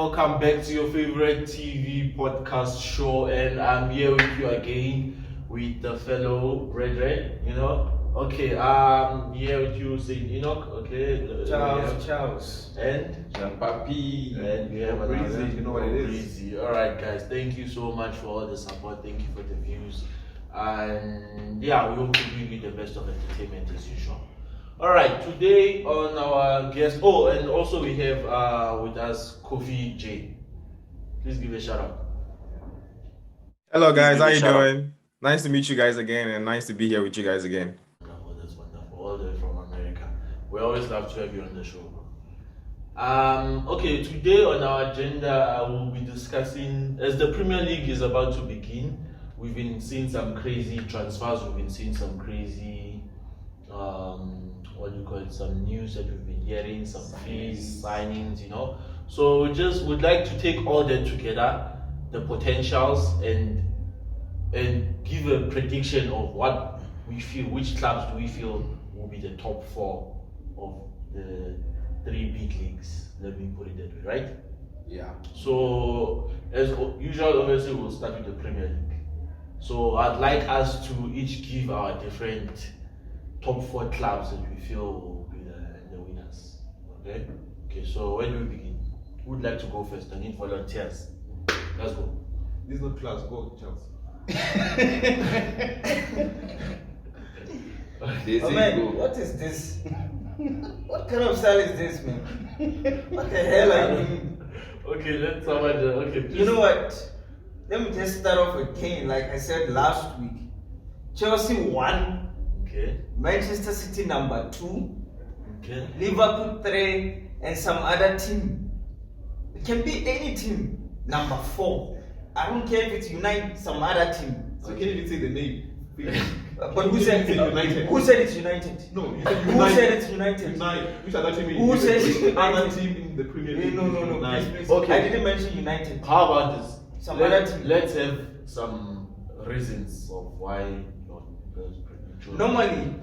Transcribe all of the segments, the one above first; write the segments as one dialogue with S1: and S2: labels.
S1: welcome back to your favorite TV podcast show, and I'm here with you again with the fellow brethren, Okay, here with you, Saint Enoch, okay?
S2: Charles.
S1: And
S3: Jean Papi.
S1: And we have
S3: Breezy,
S1: another,
S3: you know what it is.
S1: Breezy. Alright guys, thank you so much for all the support, thank you for the views. And yeah, we hope to bring you the best of entertainment as usual. Alright, today on our guest, and also we have with us Kofi J. Please give a shout out.
S4: Hello guys, how you doing? Nice to meet you guys again, and nice to be here with you guys again.
S1: Wonderful, that's wonderful. All the way from America. We always love to have you on the show. Okay, today on our agenda, we'll be discussing, as the Premier League is about to begin, we've been seeing some crazy transfers, we've been seeing some crazy, some news that we've been hearing, some fees, signings, So we just would like to take all that together, the potentials, and give a prediction of what we feel, which clubs do we feel will be the top 4 of the 3 big leagues. Let me put it that way, right?
S3: Yeah.
S1: So as usual, obviously we'll start with the Premier League. So I'd like us to each give our different top 4 clubs that we feel will be the winners. Okay? Okay, so where do we begin? Who would like to go first? I need volunteers. Let's go.
S3: This is not class, go, Charles.
S2: Man, what is this? What kind of style is this, man? What the hell are you doing?
S1: Okay, let's start with okay. Please.
S2: You know what? Let me just start off with Kane. Like I said last week, Chelsea 1,
S1: Okay.
S2: Manchester City number 2,
S1: Okay.
S2: Liverpool 3, and some other team. It can be any team. Number 4. I don't care if it's United, some other team.
S3: So can you even say the name?
S2: But who said it's
S3: United?
S2: Who said it's United?
S3: No, you said
S2: Who
S3: United.
S2: said it's United?
S3: United. Which other team?
S2: Who said it's
S3: the other
S2: United?
S3: team in the Premier League?
S2: No,
S3: United.
S2: please.
S1: Okay.
S2: I didn't mention United.
S1: How about this?
S2: Some other team.
S1: Let's have some reasons of why your chose.
S2: Normally,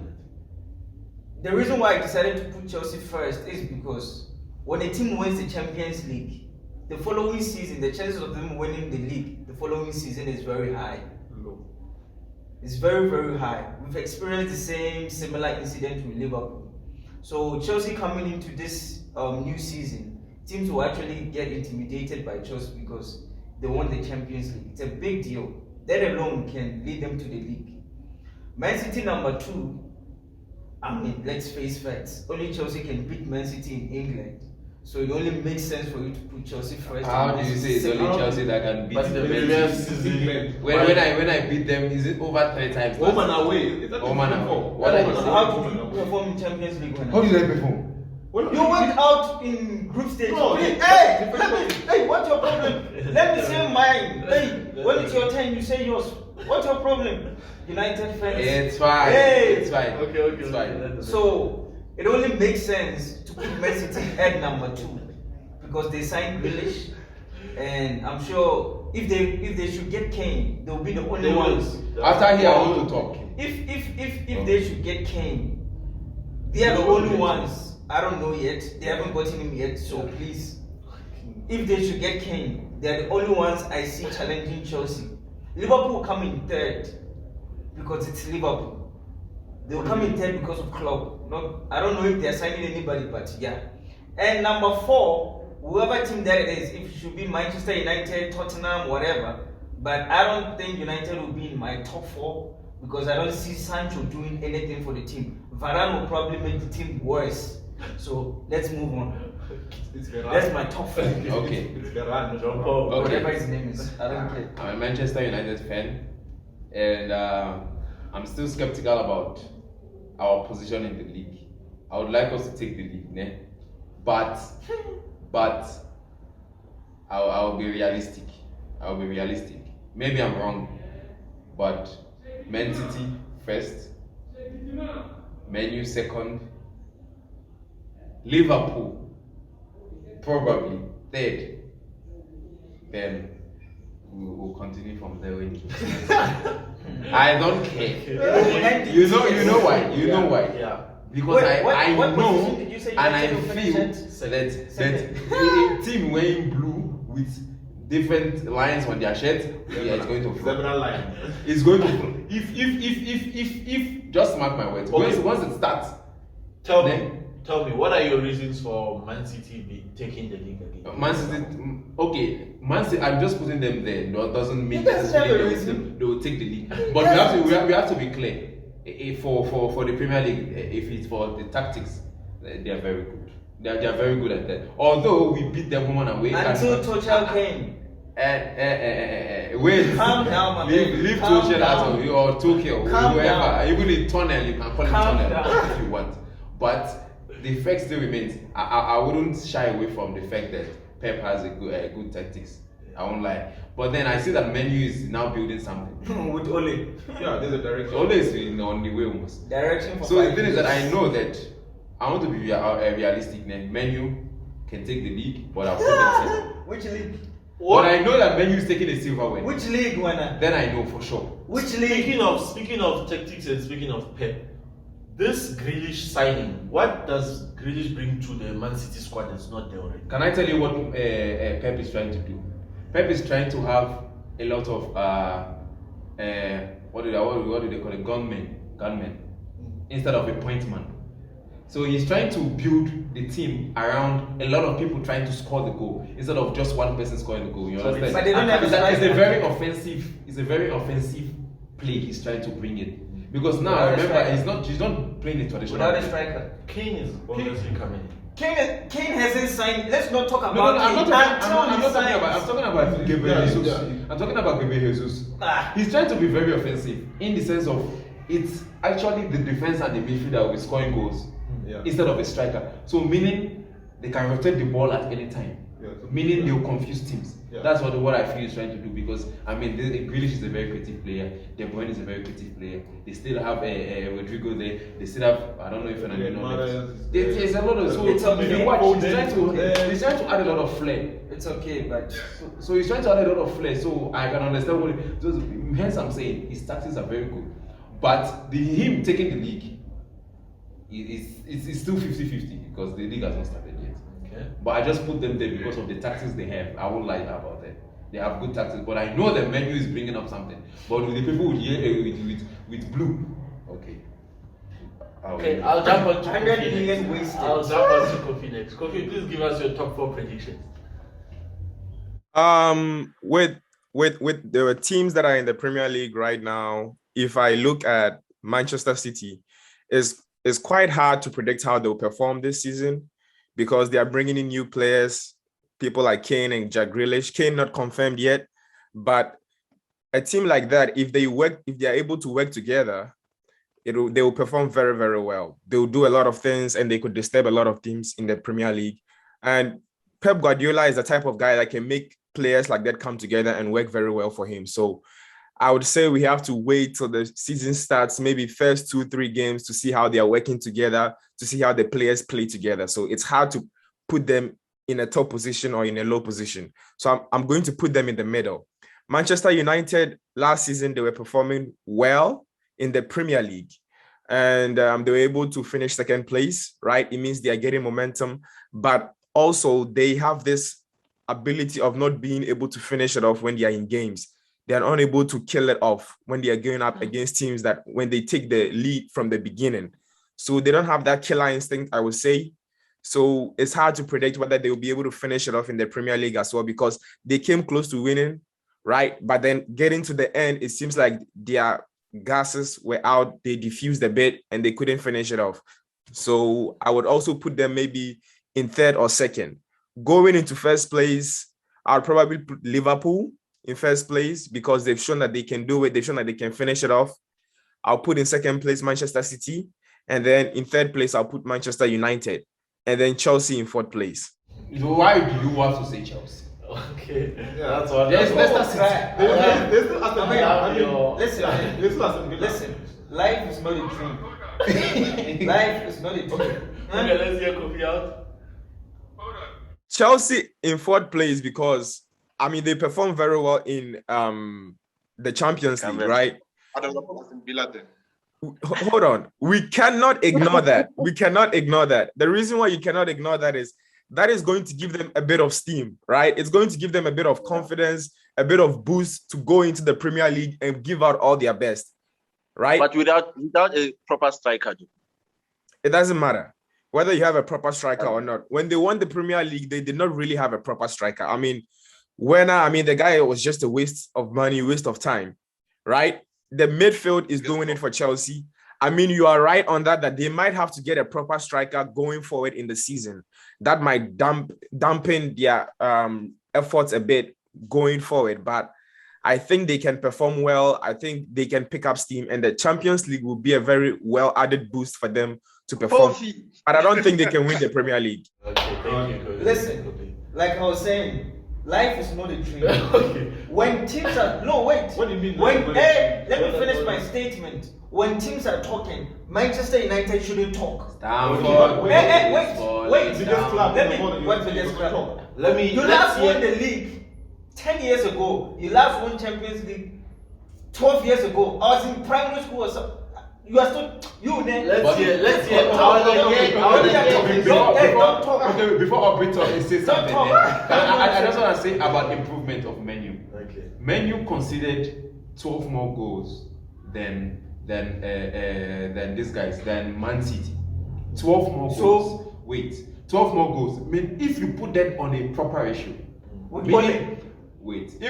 S2: the reason why I decided to put Chelsea first is because when a team wins the Champions League, the following season, the chances of them winning the league the following season is very high.
S3: Low.
S2: It's very, very high. We've experienced the similar incident with Liverpool. So Chelsea coming into this new season, teams will actually get intimidated by Chelsea because they won the Champions League. It's a big deal. That alone can lead them to the league. Man City number 2, let's face facts. Only Chelsea can beat Man City in England. So it only makes sense for you to put Chelsea first.
S3: How do you say it's only Chelsea that can beat
S1: But the previous season,
S3: when I beat them, is it over 3 times?
S5: Home and away. Is that
S3: Home and away.
S5: What are you saying?
S2: How did you perform in Champions League?
S3: How did I perform?
S2: You went out in group stage.
S5: No,
S2: Hey, what's your problem? Let me say mine. Hey, when it's your turn, you say yours. What's your problem? United fans.
S3: It's fine.
S2: Hey.
S3: It's fine.
S1: Okay.
S3: It's fine.
S2: So it only makes sense to put Man City at number 2 because they signed Grealish, and I'm sure if they should get Kane, they'll be the only ones.
S3: After here, I want to talk.
S2: If they should get Kane, they are the only ones. I don't know yet. They haven't gotten him yet. So please, if they should get Kane, they are the only ones I see challenging Chelsea. Liverpool will come in 3rd because it's Liverpool. They will come in 3rd because of Klopp. No, I don't know if they are signing anybody, but yeah. And number 4, whoever team that it is, if it should be Manchester United, Tottenham, whatever. But I don't think United will be in my top 4 because I don't see Sancho doing anything for the team. Varane will probably make the team worse. So let's move on. That's my top 4.
S3: Okay.
S5: It's Varane.
S3: Okay.
S2: Whatever his name is, I don't care.
S3: I'm a Manchester United fan, and I'm still skeptical about our position in the league. I would like us to take the league, né? But I'll be realistic. Maybe I'm wrong, but Man City first, Man U second, Liverpool probably 3rd. Then we'll continue from there. I don't care. You know why? You know why?
S1: Yeah.
S3: Because
S2: What
S3: I know
S2: position did you say
S3: and I
S2: United will finish
S3: feel
S2: at?
S3: that a team wearing blue with different lines on their shirts, yeah, it's going to flop.
S5: Zebra line.
S3: It's going to flop. If just mark my words.
S1: Okay.
S3: Once it starts,
S1: Tell
S3: then-
S1: me, what are your reasons for Man City taking the league again?
S3: Man City, okay, Man City. I'm just putting them there. No, doesn't mean
S2: That's not a
S3: necessarily
S2: reason.
S3: they will take the league. But we have to be clear. For the Premier League, if it's for the tactics, they are very good. They are very good at that. Although we beat them home and away.
S2: Until Tuchel came.
S3: Wait.
S2: Calm down, my man.
S3: Leave
S2: Calm
S3: Tuchel
S2: down.
S3: out or Tokyo,
S2: Calm
S3: whoever.
S2: down.
S3: Even in tunnel, you can call him
S2: Calm
S3: tunnel
S2: down.
S3: if you want. But the fact still remains. I wouldn't shy away from the fact that Pep has a good tactics. I won't lie. But then I see that Menu is now building something.
S2: With Ole.
S5: Yeah, there's a direction.
S3: Ole is on the way almost.
S2: Direction for
S3: So the
S2: 5
S3: thing is that
S2: years.
S3: I know that I want to be realistic. Menu can take the league, but I'll put them second.
S2: Which league?
S3: But I know that Menu is taking a silverware.
S2: Which league winner?
S3: Then I know for sure.
S2: Which league?
S1: Speaking of tactics and speaking of Pep, this Grealish signing, what does Grealish bring to the Man City squad that's not there already?
S3: Can I tell you what Pep is trying to do? Pep is trying to have a lot of what do they call it? Gunmen instead of a point man. So he's trying to build the team around a lot of people trying to score the goal instead of just one person scoring the goal. You
S1: So
S3: understand?
S2: but they don't have a
S3: it's a
S2: striker.
S3: very offensive. It's a very offensive play he's trying to bring in. Because now
S2: Without a
S3: remember
S2: striker.
S3: he's not playing the traditional.
S2: Without a
S3: play.
S2: striker.
S1: Kane is obviously coming in.
S2: Kane hasn't signed. Let's not talk about
S3: No, I'm not
S2: Kane
S3: talking,
S2: until
S3: I'm
S2: he
S3: not talking
S2: signs.
S3: about. I'm talking about Gabriel
S5: Yeah,
S3: Jesus.
S5: yeah.
S3: I'm talking about Gabriel Jesus.
S2: Ah.
S3: He's trying to be very offensive in the sense of it's actually the defense and the midfield that will be scoring goals
S5: Yeah.
S3: instead of a striker. So meaning they can rotate the ball at any time.
S5: Yeah.
S3: Meaning they'll confuse teams.
S5: Yeah.
S3: That's what I feel is trying to do because I mean Grealish is a very creative player. De Bruyne is a very creative player. They still have Rodrigo there. They still have I don't know if Fernandinho.
S5: Mahrez.
S3: There's a lot of so
S2: It's okay.
S3: if you watch, he's trying
S5: Foden.
S3: he's trying to add a lot of flair.
S2: It's okay, but
S3: So he's trying to add a lot of flair. So I can understand what hence I'm saying his tactics are very good. But him taking the league it's still 50-50 because the league has not started yet.
S1: Okay.
S3: But I just put them there because of the tactics they have. I won't lie about that. They have good tactics, but I know the Menu is bringing up something. But with the people with blue, okay.
S1: Okay, I'll jump on to
S2: 100
S1: Kofi
S2: million
S1: next.
S2: wasted.
S1: I'll jump on to Kofi next. Kofi, please give us your top 4 predictions.
S4: With the teams that are in the Premier League right now, if I look at Manchester City, it's quite hard to predict how they'll perform this season because they are bringing in new players, people like Kane and Jack Grealish. Kane not confirmed yet, but a team like that, if they are able to work together, they will perform very, very well. They will do a lot of things and they could disturb a lot of teams in the Premier League. And Pep Guardiola is the type of guy that can make players like that come together and work very well for him. So I would say we have to wait till the season starts, maybe first 2-3 games to see how they are working together, to see how the players play together. So it's hard to put them in a top position or in a low position. So I'm going to put them in the middle. Manchester United, last season, they were performing well in the Premier League. And they were able to finish second place, right? It means they are getting momentum. But also, they have this ability of not being able to finish it off when they are in games. They are unable to kill it off when they are going up against teams that when they take the lead from the beginning. So they don't have that killer instinct, I would say. So it's hard to predict whether they will be able to finish it off in the Premier League as well because they came close to winning, right? But then getting to the end, it seems like their gases were out, they diffused a bit and they couldn't finish it off. So I would also put them maybe in third or second. Going into first place, I'll probably put Liverpool in first place because they've shown that they can do it. They've shown that they can finish it off. I'll put in second place Manchester City. And then in third place, I'll put Manchester United. And then Chelsea in fourth place.
S3: Why do you want to say Chelsea?
S1: Okay,
S5: Yeah.
S1: that's what.
S3: Yes,
S1: that's
S3: Leicester
S1: what-
S3: City.
S5: They still Aston Villa. I mean,
S2: listen,
S5: they still Aston Villa.
S2: listen. Life is not a dream. Life is not a dream.
S1: Okay, let's hear Kofi out.
S4: Chelsea in fourth place because, I mean, they performed very well in the Champions League, right?
S5: I don't know Aston Villa then.
S4: Hold on. We cannot ignore that. We cannot ignore that. The reason why you cannot ignore that is that is going to give them a bit of steam, right? It's going to give them a bit of confidence, a bit of boost to go into the Premier League and give out all their best, right?
S5: But without a proper striker.
S4: It doesn't matter whether you have a proper striker or not. When they won the Premier League, they did not really have a proper striker. I mean, the guy was just a waste of money, waste of time, right? The midfield is doing it for Chelsea. I mean, you are right on that they might have to get a proper striker going forward in the season. That might dampen their efforts a bit going forward. But I think they can perform well. I think they can pick up steam, and the Champions League will be a very well added boost for them to perform. But I don't think they can win the Premier League.
S1: Okay, thank you.
S2: Listen, like I was saying, life is not a dream.
S1: Okay.
S2: When teams are wait.
S5: What do you mean?
S2: Let me finish my statement. When teams are talking, Manchester United shouldn't talk.
S3: Stamford.
S2: Wait.
S5: Biggest club in the world,
S2: What
S5: you
S2: biggest
S5: don't
S2: club?
S5: talk.
S2: You last won the league 10 years ago. You last won Champions League 12 years ago. I was in primary school or something. You are still
S1: Let's hear.
S2: Don't talk.
S3: Okay, before Aubrey talk, he says something.
S2: talk.
S3: I just want to say about improvement of Menu.
S1: Okay.
S3: Menu conceded 12 more goals than these guys, than Man City. 12 more goals. Wait, 12 more goals. I mean, if you put that on a proper ratio, if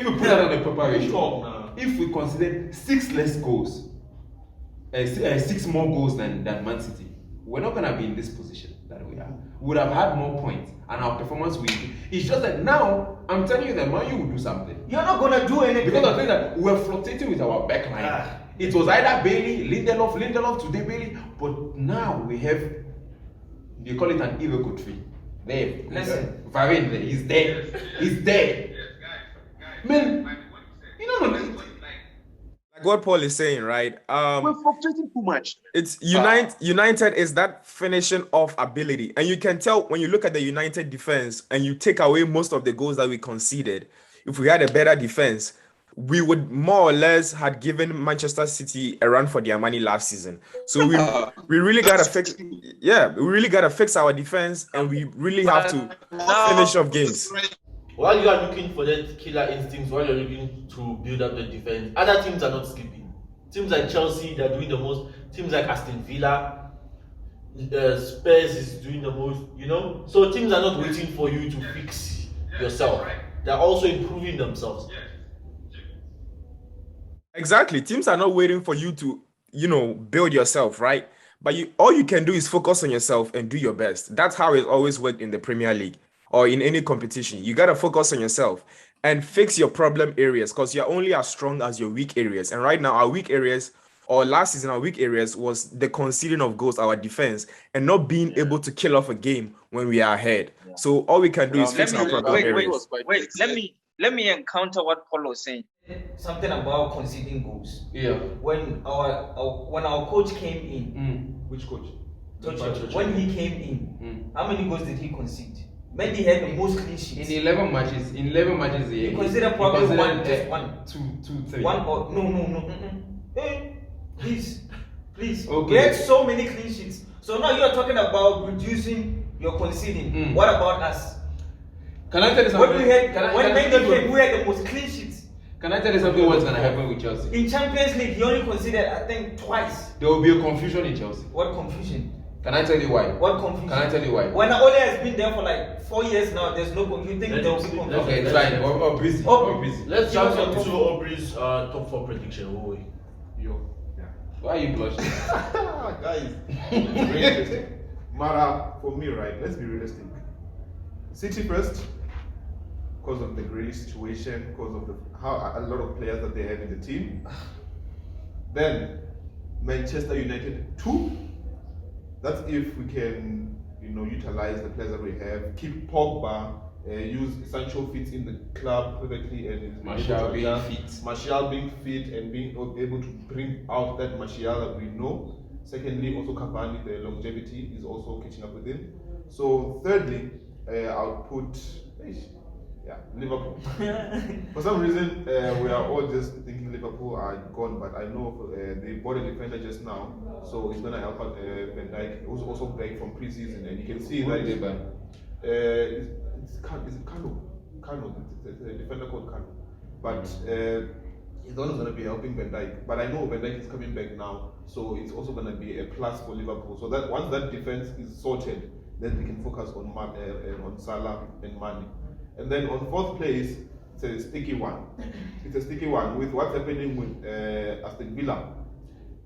S3: you put that on a proper ratio, if we consider 6 less goals, 6 more goals than Man City, we're not gonna be in this position that we are. We would have had more points, and our performance will be. It's just that now I'm telling you that Man U will do something.
S2: You're not gonna do anything
S3: Because I think that we're fluctuating with our backline. It was either Bailey, Lindelof, today Bailey, but now we have, they call it an Iveco tree. There,
S2: Listen.
S3: Varane there, he's there. He's there. Man, you know,
S4: Like what Paul is saying, right?
S5: We're fluctuating too much.
S4: It's United is that finishing off ability, and you can tell when you look at the United defense and you take away most of the goals that we conceded. If we had a better defense, we would more or less had given Manchester City a run for their money last season. So we really gotta fix. Yeah, we really gotta fix our defense, and we really have to finish off games.
S1: While you are looking for that killer instincts, while you're looking to build up the defense, other teams are not sleeping. Teams like Chelsea, they're doing the most. Teams like Aston Villa, Spurs is doing the most, So teams are not waiting for you to fix yourself. They're also improving themselves.
S4: Exactly. Teams are not waiting for you to, build yourself, right? But all you can do is focus on yourself and do your best. That's how it always worked in the Premier League or in any competition. You got to focus on yourself and fix your problem areas, because you're only as strong as your weak areas. And right now, our weak areas, or last season, our weak areas was the conceding of goals, our defense, and not being able to kill off a game when we are ahead. Yeah. So all we can do is fix our problem areas.
S6: Wait, let me encounter what Paul was saying.
S2: Something about conceding goals.
S3: Yeah.
S2: When our coach came in,
S3: which coach?
S2: When he came in, how many goals did he concede? Maybe he had the most clean sheets.
S3: In 11 matches,
S2: he considered probably one,
S3: two, three.
S2: One or no. Hey, please.
S3: Okay.
S2: We had so many clean sheets. So now you are talking about reducing your conceding. What about us?
S3: Can I tell you something?
S2: When Mendy came, we had the most clean sheets.
S3: Can I tell you something? What's gonna happen with Chelsea?
S2: In Champions League, he only conceded, I think, twice.
S3: There will be a confusion in Chelsea.
S2: What confusion?
S3: Can I tell you why?
S2: What confusion?
S3: Can I tell you why?
S2: When Ole has been there for like 4 years now, there's no confusion. You think there will be confusion?
S3: Okay, it's fine. Or busy.
S1: Let's jump into Aubrey's top 4 prediction.
S3: Why are you blushing?
S5: Guys, it's very interesting. Mara, for me, right? Let's be realistic. City first, because of the Grealish situation, because of how a lot of players that they have in the team. Then Manchester United 2. That's if we can, utilize the players that we have. Keep Pogba, use Sancho fits in the club perfectly, and
S3: Martial being fit.
S5: Martial being fit and being able to bring out that Martial that we know. Secondly, also Cavani, the longevity is also catching up with him. So thirdly, I'll put Liverpool. For some reason, we are all just thinking Liverpool are gone, but I know they bought a defender just now, so it's gonna help out Van Dijk, who's also back from preseason, and you can see that Is it Kano? Kano, it's a defender called Kano. But he's the one who's going to be helping Van Dijk. But I know Van Dijk is coming back now, so it's also going to be a plus for Liverpool. So that once that defense is sorted, then we can focus on Salah and Mane. And then on fourth place, it's a sticky one. It's a sticky one with what's happening with Aston Villa.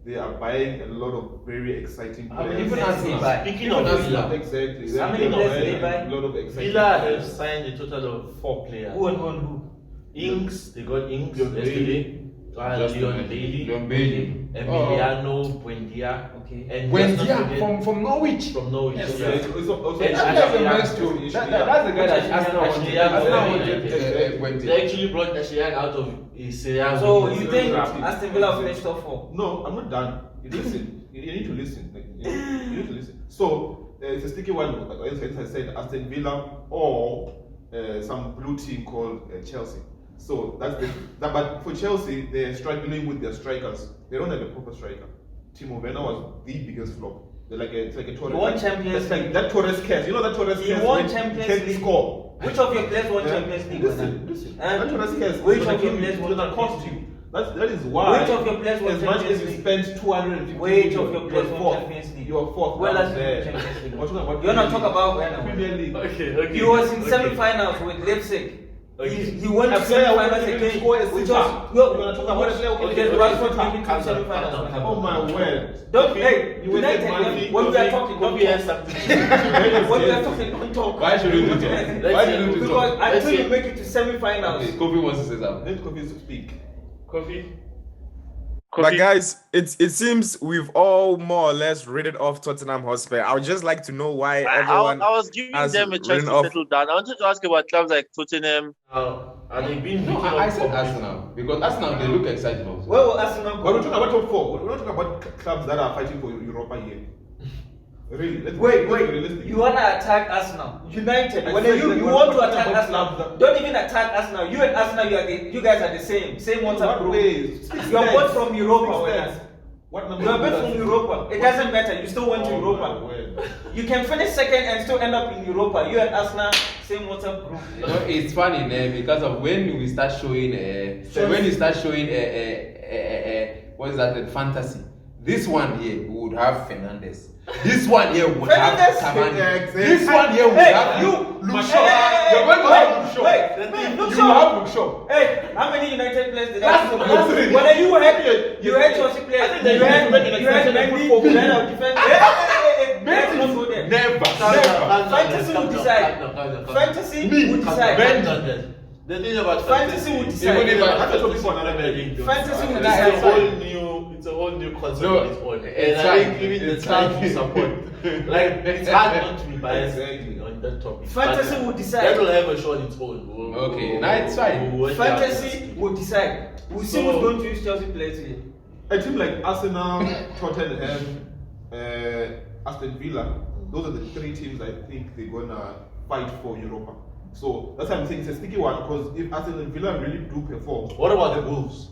S5: They are buying a lot of very exciting players.
S2: Even Arsenal.
S1: Speaking of Villa,
S5: Exactly.
S2: How many players did they buy?
S5: A lot of exciting
S1: Villa have
S5: players.
S1: signed a total of 4 players.
S2: Who and who?
S1: Ings, they got Ings
S5: Leon
S1: yesterday.
S3: Just
S1: Leon Bailey,
S3: Leon Bailey.
S1: Emiliano Buendia,
S2: Okay.
S1: and let's not
S3: Wendia
S1: forget-
S3: from Norwich.
S1: from Norwich.
S2: Yes,
S1: yeah.
S5: It's also
S1: And
S3: That guy's a
S1: Ashley
S3: nice
S1: Young.
S3: too. That's the guy that Arsenal wanted. Arsenal wanted
S1: They
S3: Wendia.
S1: actually brought Ashley Young out of Syria.
S2: So you think Aston Villa will finish top 4?
S5: No, I'm not done. You listen. You need to listen. Like, you need to listen. So it's a sticky one. As I said, Aston Villa or some blue team called Chelsea. So that's but for Chelsea, they're struggling with their strikers. They don't have a proper striker. Timo Werner was the biggest flop. They're like it's like a Torres.
S2: He won Champions
S5: That's
S2: League.
S5: like that Torres cares. You know that Torres
S2: He
S5: cares.
S2: won
S5: when
S2: Champions
S5: can't
S2: League.
S5: score.
S2: Which of your players won Champions League?
S5: Listen.
S2: And
S5: That Torres cares.
S2: which
S5: It's
S2: of
S5: gonna
S2: your
S5: kill
S2: players
S5: It's
S2: won
S5: gonna
S2: Champions
S5: cost
S2: League?
S5: you. That is why.
S2: Which of your players won
S5: As much
S2: Champions
S5: as you
S2: League?
S5: spent 250
S2: Which of
S5: million,
S2: your players
S5: you're
S2: won
S5: fourth.
S2: Champions League?
S5: You're fourth.
S2: Well,
S5: down
S2: that's
S5: there.
S2: Champions League.
S5: We're talking about
S2: You're not
S5: Premier
S2: talking about
S5: League.
S2: Werner.
S5: Premier League.
S1: Okay.
S2: He was in
S1: okay.
S2: semi-finals with Leipzig.
S1: Okay.
S2: He went to
S5: A player who
S2: semi-finals
S5: didn't
S2: again.
S5: score a
S2: Which
S5: sitter.
S2: was
S5: You're gonna talk about a player who
S2: okay,
S5: didn't
S2: Rashford
S5: score a sitter.
S2: came into
S1: Calm down,
S2: semi-finals.
S1: calm down,
S5: Oh my word.
S2: Don't hey,
S5: You
S2: United.
S5: wasted money.
S2: When we are talking, don't
S1: Kofi has
S2: talk.
S1: something to say.
S2: When we are talking, don't talk.
S3: Why should we do that? Why should we do
S2: Because
S3: that?
S2: until you make it to semi-finals,
S3: Okay, Kobe wants to say something.
S5: Let Kofi speak.
S1: Kofi.
S4: But guys, it seems we've all more or less rated off Tottenham Hotspur. I would just like to know why everyone
S7: I was giving
S4: has
S7: them a chance
S4: written
S7: to
S4: off.
S7: settle down. I wanted to ask about clubs like Tottenham.
S1: Are they being
S3: No,
S1: beaten
S3: I
S1: up
S3: said
S1: completely?
S3: Arsenal because Arsenal they look excited also.
S2: where will Arsenal
S5: But we're
S2: go?
S5: talking about top 4. We're not talking about clubs that are fighting for Europa here. Really? Let's
S2: Wait,
S5: be realistic.
S2: you want to attack Arsenal? United.
S5: I
S2: When
S5: said
S2: you
S5: that
S2: you
S5: we're
S2: want to
S5: talking
S2: attack
S5: about
S2: Arsenal,
S5: clubs that-
S2: don't even attack Arsenal. You and Arsenal, you guys are the same WhatsApp
S5: What
S2: group.
S5: ways?
S2: You are both from Europa.
S5: Six What number?
S2: You are both from Europa. It doesn't matter. You still went to
S5: Oh, my
S2: Europa.
S5: word.
S2: You can finish second and still end up in Europa. You and Arsenal, same WhatsApp group.
S3: You know, it's funny because of when we start showing when you start showing what is that, the fantasy. This one here we would have Fernandes. This one here would have
S2: Fernandes?
S3: Cavani.
S5: Yeah, exactly.
S3: This one here would
S2: Hey,
S3: have
S2: you,
S3: Luke
S2: hey,
S3: Shaw.
S2: hey,
S3: You're going to
S2: wait,
S3: have Luke Shaw.
S2: wait, Luke
S3: You
S2: Shaw.
S3: will have Luke Shaw.
S2: Hey, how many United players did
S3: That's
S2: I
S3: the-
S2: When you had Chelsea players,
S5: I think they
S2: you had
S5: should make an exception and
S2: Mendy,
S5: put four
S2: you had our defense. Hey, let's not go there.
S3: Never.
S2: Fantasy will decide. Fantasy will decide.
S1: The thing about
S2: Fantasy will decide.
S3: Even if I-
S5: That's what people are not
S2: Fantasy will
S1: It's
S2: decide.
S1: a whole new, it's a whole new concept
S3: No,
S1: on its own.
S3: it's
S1: And I
S3: fine.
S1: think even the
S3: It's
S1: time
S3: fine.
S1: you support, like it's hard not to be biased
S5: Exactly.
S1: on that topic.
S2: Fantasy
S1: But
S2: will decide.
S1: that will have a show on its own.
S3: Okay, now it's fine.
S1: We'll watch the
S2: Fantasy will decide. We'll see who's going to use Chelsea players here.
S5: A team like Arsenal, Tottenham, Aston Villa, those are the 3 teams I think they're gonna fight for Europa. So that's why I'm saying it's a sticky one because if Aston Villa really do perform,
S1: What about the Wolves?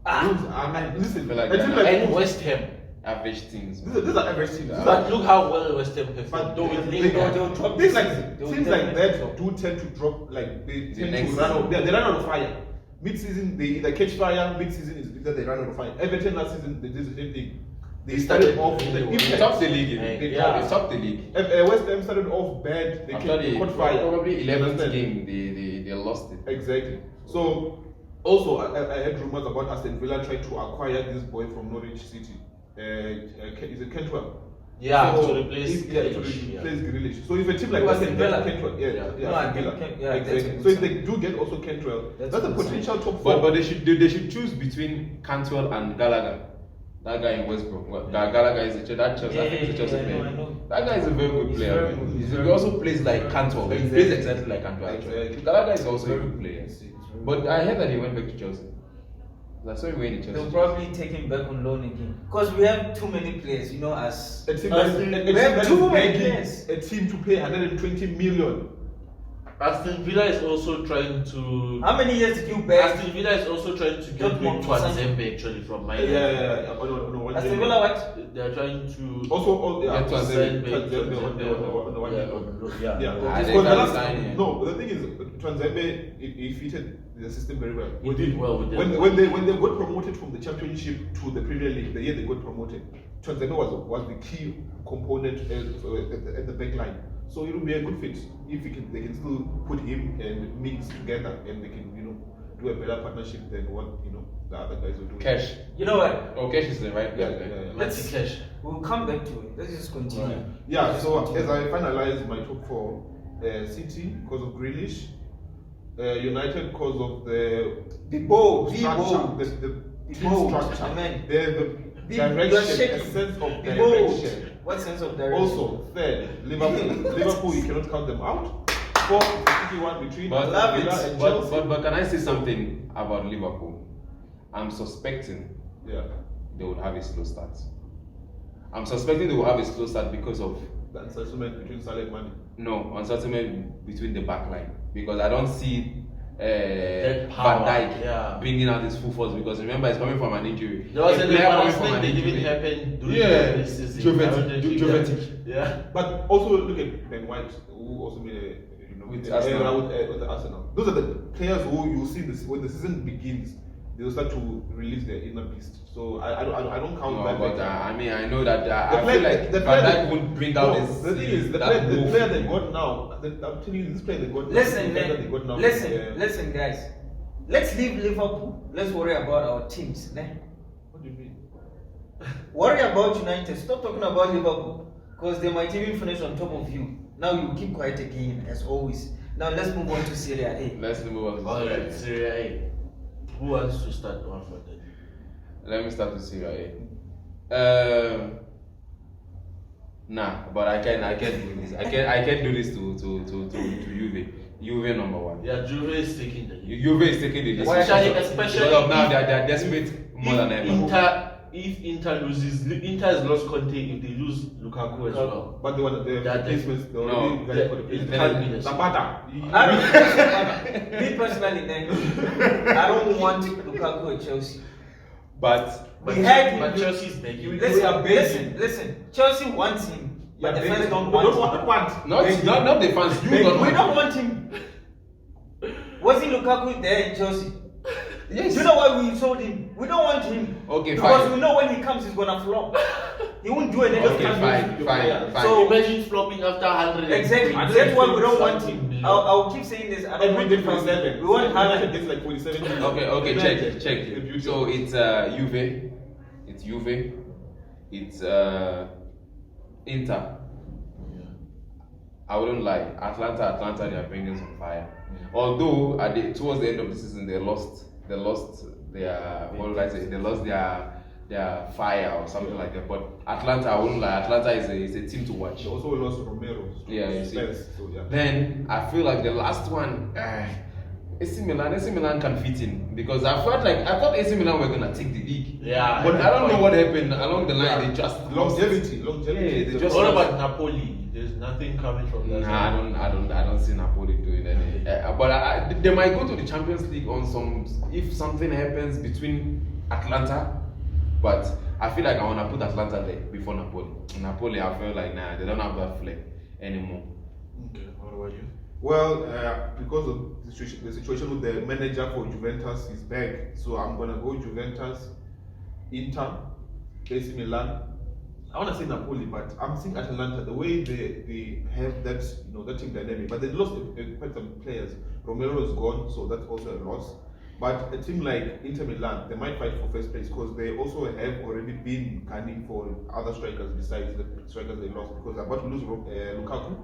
S5: Wolves are listen.
S3: Like
S5: a team
S3: that.
S5: like
S1: And
S5: Wolves,
S1: West Ham.
S3: Average things.
S5: these are average teams. These
S1: But
S5: are-
S1: look how well West Ham performed.
S5: But
S1: Though with
S5: they
S1: Lingard.
S2: they'll drop
S5: things
S2: this
S5: like
S2: season. They'll
S5: things like
S2: definitely
S5: that do tend to drop. Like they tend
S3: next
S5: to run
S3: season.
S5: out. They run out of fire. Mid-season they either catch fire. Mid-season is because they run out of fire. Everton last season they did the same thing. They started off with the
S1: They
S3: They
S5: impact.
S3: top the league.
S1: Yeah.
S3: They top the league.
S5: West Ham started off bad. They
S3: After
S5: caught fire.
S3: probably 11th
S5: Understand?
S3: game, they lost it.
S5: Exactly. So also I heard rumors about Aston Villa trying to acquire this boy from Norwich City. Is it Cantwell?
S1: Yeah,
S5: So
S1: to replace
S5: to
S1: Grealish, yeah.
S5: replace Grealish. So if a team like
S2: Who,
S5: Aston
S2: Aston
S5: Villa,
S2: Villa?
S5: Cantwell,
S1: Yeah.
S5: yeah,
S2: No, I
S5: Aston
S2: think
S5: Villa,
S2: yeah, that's
S5: exactly.
S2: a good
S5: So if
S2: sign.
S5: they do get also Cantwell,
S2: That's
S5: that's
S2: a
S5: a
S2: good
S5: potential top 4.
S3: But they should choose between Cantwell and Gallagher. That guy in West Brom. Well, Gallagher is that Chelsea. I think he's a Chelsea
S2: I
S3: player.
S2: know.
S3: That guy is a very good
S2: He's
S3: player.
S2: very
S3: man.
S2: good. He's
S3: He
S2: very
S3: also plays like Cantwell. He
S5: Exactly.
S3: plays exactly like Cantwell. Actually.
S5: Exactly.
S3: Gallagher is also a good player.
S2: Yes, he's very
S3: But I heard that he went back to Chelsea. I saw him going to
S2: They'll
S3: Chelsea.
S2: probably take him back on loan again. Because we have too many players, you know, as
S5: A team
S1: Us-
S5: that
S2: we have
S5: is
S2: too many
S5: begging
S2: players.
S5: a team to pay 120 million.
S1: Aston Villa is also trying to.
S2: How many years did you bet?
S1: Aston Villa is also trying to get
S2: Dortmund
S1: back
S2: to
S1: Twanzembe actually from my.
S5: Yeah. No, one
S2: Aston
S5: year.
S2: Villa what?
S1: They are trying to.
S5: Also, yeah,
S3: Get
S1: Twanzembe,
S5: Twanzembe on the one year.
S1: Yeah.
S5: Yeah,
S3: Ah, they
S5: because the
S3: can't
S5: last,
S3: sign him.
S5: no, but the thing is, Twanzembe he fitted the system very well.
S1: He did well with them.
S5: When they got promoted from the Championship to the Premier League, the year they got promoted, Twanzembe was the key component at the back line. So it will be a good fit if they can still put him and mix together, and they can do a better partnership than what the other guys will do.
S3: Cash.
S2: You know what?
S3: Oh, Cash is the right guy.
S5: Yeah.
S2: Let's
S1: Cash.
S2: We'll come back to it. Let's just continue.
S5: Yeah,
S2: Let's
S5: so
S2: continue.
S5: as I finalize my top four, City because of Grealish, United because of the
S2: Be bold, be
S5: structure,
S2: bold.
S5: the team
S2: bold,
S5: structure,
S2: amen.
S5: the
S2: You are
S5: direction,
S2: shaking.
S5: a sense of
S2: Be bold.
S5: direction.
S2: What sense of direction?
S5: Also, third, Liverpool, you cannot count them out. Fourth, the tricky one between
S3: But,
S2: love it.
S5: Villa and
S3: but,
S5: Chelsea.
S3: but can I say something about Liverpool? I'm suspecting
S5: Yeah,
S3: they would have a slow start. I'm suspecting they will have a slow start because of
S5: the unsettlement between Salah and Mane.
S3: uncertainty between the back line. Because I don't see
S1: That
S3: Van
S1: power,
S3: Dijk
S1: yeah.
S3: bringing out his full force, because remember he's coming from an injury.
S1: There was
S3: A
S1: an
S3: player coming
S1: embarrassment
S3: from an
S1: that didn't
S3: injury.
S1: happen during
S3: Yeah,
S1: this season.
S3: Jovetic.
S1: Yeah.
S5: But also look at Ben White, who also made a
S3: With
S5: an
S3: Arsenal.
S5: error with the Arsenal. Those are the players who you see this when the season begins. They will start to release their inner beast. So I don't count
S3: No,
S5: that.
S3: but I mean, I know that I
S5: player-
S3: feel like
S5: the
S3: Van
S5: player-
S3: Dijk won't bring out his.
S5: The thing is, the
S3: that
S5: player
S3: move.
S5: they got now, I'm telling you, this player they got now.
S2: Listen,
S5: the player they got now,
S2: man. Listen,
S5: yeah.
S2: listen, guys. Let's leave Liverpool. Let's worry about our teams. Né?
S5: What do you mean?
S2: Worry about United. Stop talking about Liverpool, because they might even finish on top of you. Now you keep quiet again, as always. Now let's move on to Serie A.
S3: Let's move on to
S1: Alright, Serie A. Who wants to start one for that?
S3: Let me start with Serie A. Nah, but I can't do this. I can't do this to Juve. Juve number one.
S1: Yeah, Juve is taking the lead.
S3: Juve is taking the lead.
S1: Especially
S3: Because of now they're desperate more than ever.
S1: If Inter loses, Inter has lost Conte. If they lose Lukaku as well,
S5: But they want the
S1: That-
S5: replacements. They
S3: no,
S5: already got
S1: that-
S5: for the
S1: it
S5: replacements.
S1: can't be the same.
S5: Zapata.
S2: I don't. Me personally, né, I don't want Lukaku at Chelsea.
S3: But
S2: We had him.
S1: but Chelsea is begging.
S2: Listen. Chelsea wants him, but the fans don't
S5: They
S2: want
S5: don't
S2: him.
S5: want.
S3: not the fans. You don't
S2: We
S3: want.
S2: don't want him. Wasn't Lukaku there in Chelsea?
S3: Yes.
S2: Do you know why we sold him? We don't want him.
S3: Okay,
S2: because
S3: fine.
S2: we know when he comes, he's gonna flop. He won't do anything.
S3: Okay, fine.
S1: So imagine flopping after 100.
S2: Exactly. That's why we don't want him. I'll keep saying this. I don't
S5: And
S2: want
S5: we
S2: him.
S5: get 47.
S2: We want
S5: United
S2: Haaland.
S5: gets like 47 million.
S3: Okay,
S5: United.
S3: check.
S5: The beauty
S3: So
S5: of it.
S3: it's Juve, it's Inter. I wouldn't lie. Atlanta, they are bringing some fire. Although towards the end of the season, they lost their what would I say? They lost their fire or something like that. But Atlanta, I wouldn't lie. Atlanta is a team to watch.
S5: They also lost Romero.
S3: Yeah, you see.
S5: Spurs, so yeah.
S3: Then I feel like the last one, AC Milan can fit in, because I thought AC Milan were gonna take the league.
S1: Yeah.
S3: But I don't know what happened along the line. They just
S5: Longevity.
S3: Yeah, they just
S1: What
S3: lost.
S1: about Napoli? There's nothing coming from that.
S3: Nah, I don't see Napoli doing any. But they might go to the Champions League on if something happens between Atlanta. But I feel like I wanna put Atlanta there before Napoli. Napoli, I feel like they don't have that flair anymore.
S1: Okay, what about you?
S5: Well, because of the situation with the manager for Juventus is back, so I'm gonna go Juventus, Inter, AC Milan. I want to say Napoli, but I'm seeing Atalanta, the way they have that that team dynamic, but they lost quite some players. Romero is gone, so that's also a loss. But a team like Inter Milan, they might fight for first place because they also have already been gunning for other strikers besides the strikers they lost, because they're about to lose Lukaku.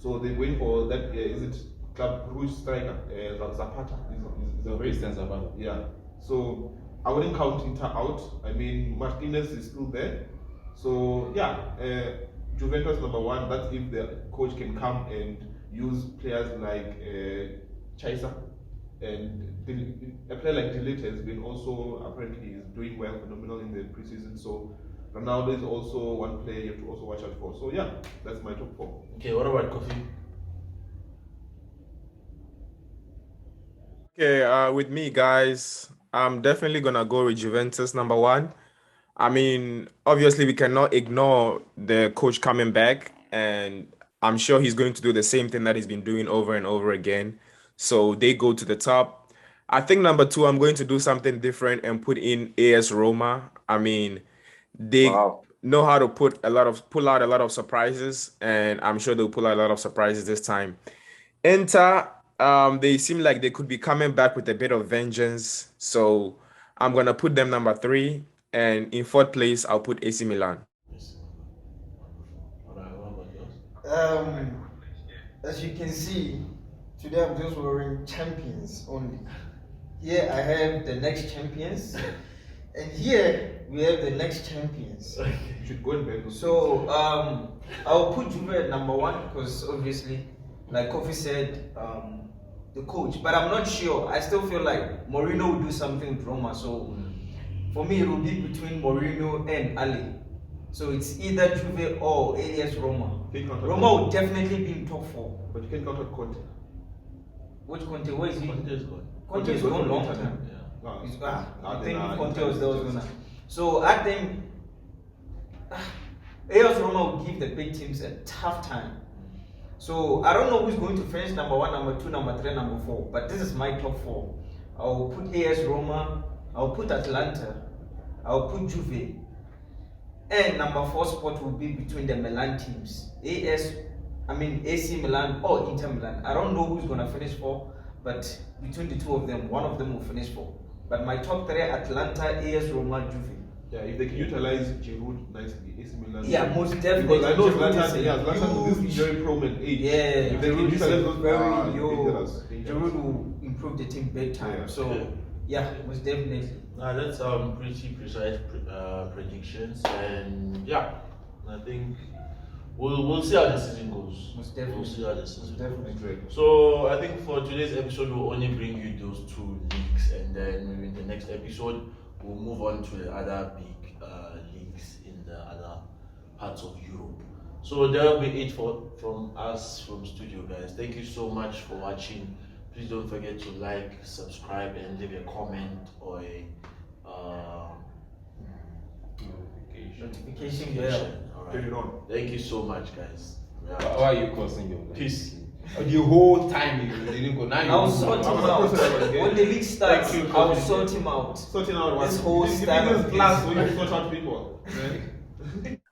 S5: So they're going for that. Is it Club Rouge striker Zapata? Is a very
S3: Christian Zapata.
S5: Yeah. So I wouldn't count Inter out. I mean, Martinez is still there. So yeah, Juventus number one. That's if the coach can come and use players like Chaisa, and a player like Delete has been also apparently is doing well, phenomenal in the preseason. So Ronaldo is also one player you have to also watch out for. So yeah, that's my top four.
S1: Okay, what about Kofi?
S4: Okay, with me, guys, I'm definitely gonna go with Juventus number one. I mean, obviously, we cannot ignore the coach coming back, and I'm sure he's going to do the same thing that he's been doing over and over again. So they go to the top. I think number two, I'm going to do something different and put in AS Roma. I mean, they
S7: Wow.
S4: know how to pull out a lot of surprises, and I'm sure they'll pull out a lot of surprises this time. Inter, they seem like they could be coming back with a bit of vengeance. So I'm gonna put them number three, and in fourth place, I'll put AC Milan.
S1: Yes. All right, what about yours?
S2: As you can see, today I'm just wearing champions only. Here I have the next champions, and here we have the next champions.
S5: You should go and bed.
S2: So I'll put Juve at number one because obviously, like Kofi said, the coach. But I'm not sure. I still feel like Mourinho will do something with Roma. So for me, it will be between Mourinho and Ali. So it's either Juve or AS Roma. Roma will definitely be in top four.
S5: But you can count on Conte.
S2: Which Conte? Where is he?
S1: Conte is good.
S2: Conte is gone long time.
S1: Yeah.
S5: No,
S2: He's,
S5: I
S2: I
S5: think,
S2: think Conte was there was gonna. So I think AS Roma will give the big teams a tough time. So I don't know who's going to finish number one, number two, number three, number four. But this is my top four. I'll put AS Roma. I'll put Atlanta. I'll put Juve. And number four spot will be between the Milan teams. AC Milan or Inter Milan. I don't know who's gonna finish four, but between the two of them, one of them will finish four. But my top three: Atlanta, AS Roma, Juve.
S5: yeah, if they can utilize Giroud nicely, AC Milan.
S2: Yeah, most definitely.
S5: Because I know
S2: Giroud is
S5: Zlatan, yeah, Zlatan is
S2: huge-
S5: very prominent age.
S2: Yeah,
S5: if they can
S2: Giroud is
S5: utilize those
S2: very
S5: dangerous.
S2: Giroud will improve the team big time.
S5: Yeah.
S2: So yeah, most definitely.
S1: That's pretty precise predictions, and yeah, I think we'll see how the season goes.
S2: Most definitely.
S1: We'll see how the season
S2: Most definitely.
S1: goes.
S5: Great.
S1: So I think for today's episode, we'll only bring you those two leagues, and then maybe in the next episode, we'll move on to the other big leagues in the other parts of Europe. So that will be it from us from studio, guys. Thank you so much for watching. Please don't forget to like, subscribe, and leave a comment or a
S2: Notification bell.
S1: All
S5: Turn
S1: right.
S5: it on.
S1: Thank you so much, guys. We are
S3: Why are you causing your life?
S1: Peace.
S3: The whole time you didn't go. Now you
S2: I'll
S3: go.
S2: sort him
S5: I'm
S2: out.
S5: gonna process it again.
S2: When the league starts,
S5: Thank you,
S2: I'll
S5: Coach.
S2: sort him out.
S5: Sorting out what?
S2: This whole
S5: You think
S2: stand
S5: this
S2: up
S5: class
S2: is-
S5: when you sort out people.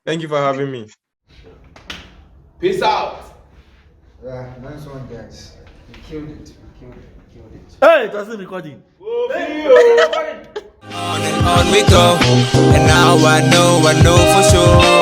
S4: Thank you for having me.
S3: Peace out.
S2: Yeah, nice one, guys. We killed it.
S1: Hey, that's the recording.
S8: On and on we go, and now I know for sure.